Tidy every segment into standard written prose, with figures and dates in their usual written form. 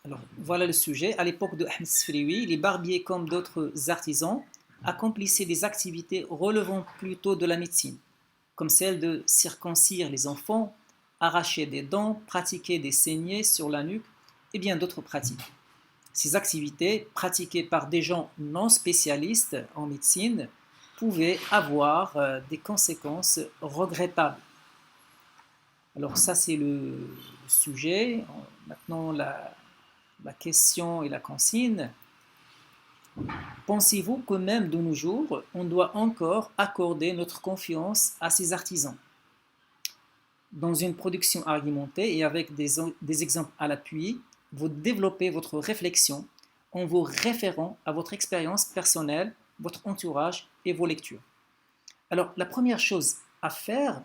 Alors, voilà le sujet. À l'époque de Ahmed Sfrioui, les barbiers, comme d'autres artisans, accomplissaient des activités relevant plutôt de la médecine, comme celle de circoncire les enfants, arracher des dents, pratiquer des saignées sur la nuque et bien d'autres pratiques. Ces activités, pratiquées par des gens non spécialistes en médecine, pouvaient avoir des conséquences regrettables. Alors ça, c'est le sujet. Maintenant, la question et la consigne. Pensez-vous que même de nos jours, on doit encore accorder notre confiance à ces artisans? Dans une production argumentée et avec des exemples à l'appui, vous développez votre réflexion en vous référant à votre expérience personnelle, votre entourage et vos lectures. Alors, la première chose à faire,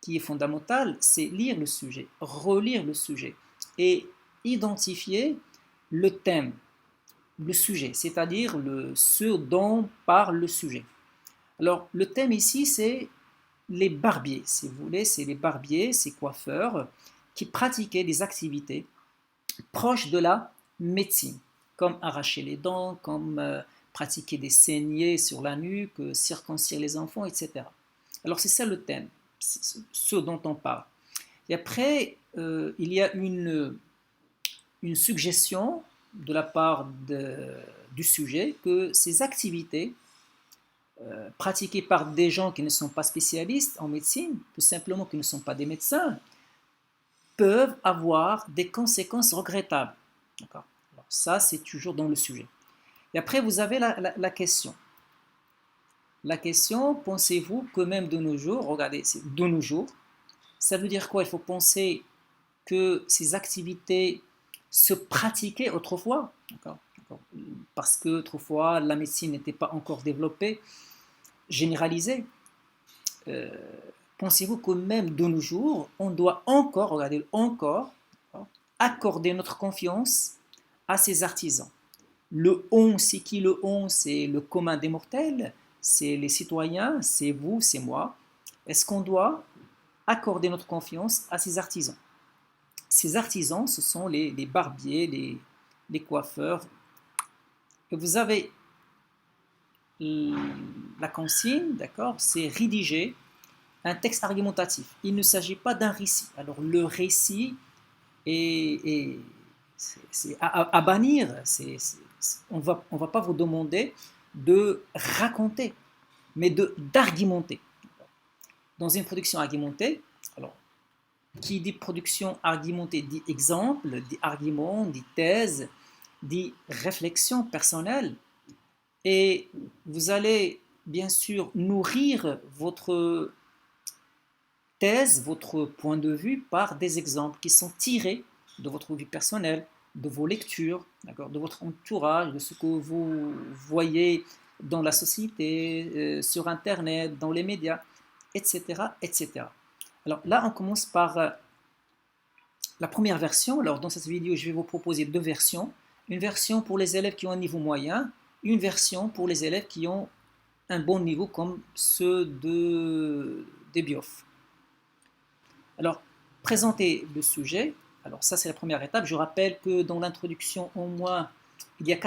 qui est fondamentale, c'est lire le sujet, relire le sujet et identifier le thème, le sujet, c'est-à-dire ce dont parle le sujet. Alors, le thème ici, c'est les barbiers, si vous voulez, c'est les barbiers, ces coiffeurs qui pratiquaient des activités proches de la médecine, comme arracher les dents, comme pratiquer des saignées sur la nuque, circoncire les enfants, etc. Alors, c'est ça le thème, ce dont on parle. Et après, il y a une suggestion de la part du sujet que ces activités pratiquées par des gens qui ne sont pas spécialistes en médecine, tout simplement qui ne sont pas des médecins, peuvent avoir des conséquences regrettables. D'accord. Alors ça, c'est toujours dans le sujet. Et après, vous avez la question. La question, pensez-vous que même de nos jours, regardez, c'est de nos jours, ça veut dire quoi? Il faut penser que ces activités se pratiquaient autrefois, d'accord, parce que autrefois la médecine n'était pas encore développée, généralisée. Euh, Pensez-vous que même de nos jours, on doit encore, regardez, encore, accorder notre confiance à ces artisans? Le on, c'est qui le on? C'est le commun des mortels, c'est les citoyens, c'est vous, c'est moi. Est-ce qu'on doit accorder notre confiance à ces artisans? Ces artisans, ce sont les barbiers, les coiffeurs. Et vous avez la consigne, d'accord, c'est rédiger un texte argumentatif. Il ne s'agit pas d'un récit. Alors le récit c'est à bannir. On ne va pas vous demander de raconter, mais d'argumenter. Dans une production argumentée, alors qui dit production argumentée dit exemple, dit argument, dit thèse, dit réflexion personnelle. Et vous allez bien sûr nourrir votre thèse, votre point de vue par des exemples qui sont tirés de votre vie personnelle, de vos lectures, de votre entourage, de ce que vous voyez dans la société, sur Internet, dans les médias, etc., etc. Alors là, on commence par la première version. Alors dans cette vidéo, je vais vous proposer deux versions. Une version pour les élèves qui ont un niveau moyen, une version pour les élèves qui ont un bon niveau comme ceux des BIOF. Alors, présenter le sujet. Alors ça, c'est la première étape. Je rappelle que dans l'introduction, au moins, il y a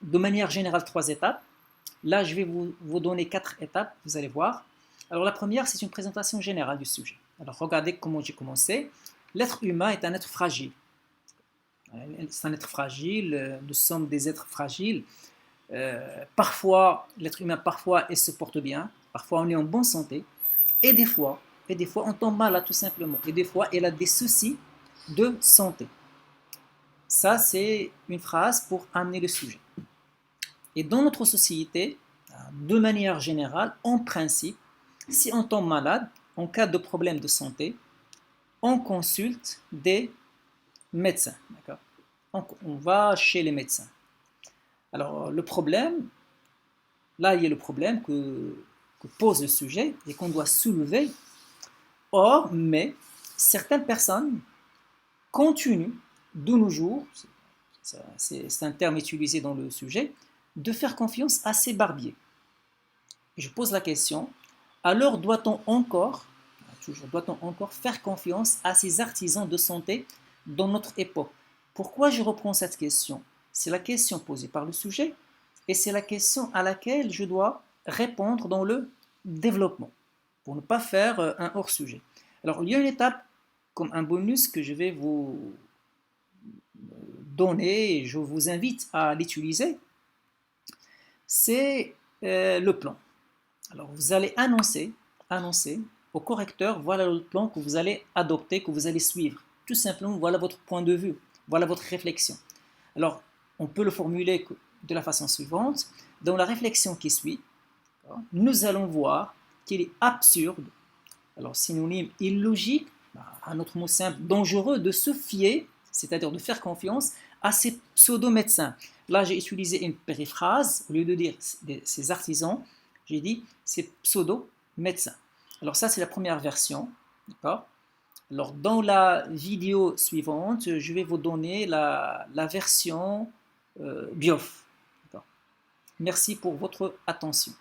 de manière générale, 3 étapes. Là, je vais vous donner 4 étapes, vous allez voir. Alors la première, c'est une présentation générale du sujet. Alors regardez comment j'ai commencé. L'être humain est un être fragile. C'est un être fragile, nous sommes des êtres fragiles. Parfois, l'être humain, parfois, il se porte bien, parfois on est en bonne santé, et des fois, on tombe malade tout simplement, et des fois, il a des soucis de santé. Ça, c'est une phrase pour amener le sujet. Et dans notre société, de manière générale, en principe, si on tombe malade, en cas de problème de santé, on consulte des médecins. On va chez les médecins. Alors, le problème, là, il y a le problème que pose le sujet et qu'on doit soulever. Or, mais, certaines personnes continuent, de nos jours, c'est un terme utilisé dans le sujet, de faire confiance à ces barbiers. Je pose la question, alors doit-on encore faire confiance à ces artisans de santé dans notre époque? Pourquoi je reprends cette question? C'est la question posée par le sujet et c'est la question à laquelle je dois répondre dans le développement pour ne pas faire un hors-sujet. Alors, il y a une étape comme un bonus que je vais vous donner et je vous invite à l'utiliser. C'est le plan. Alors, vous allez annoncer au correcteur, voilà le plan que vous allez adopter, que vous allez suivre. Tout simplement, voilà votre point de vue, voilà votre réflexion. Alors, on peut le formuler de la façon suivante. Dans la réflexion qui suit, nous allons voir qu'il est absurde, alors synonyme illogique, un autre mot simple, dangereux, de se fier, c'est-à-dire de faire confiance à ces pseudo-médecins. Là, j'ai utilisé une périphrase, au lieu de dire ces artisans, j'ai dit ces pseudo-médecins. Alors ça, c'est la première version, d'accord? Alors dans la vidéo suivante, je vais vous donner la version BIOF. Merci pour votre attention.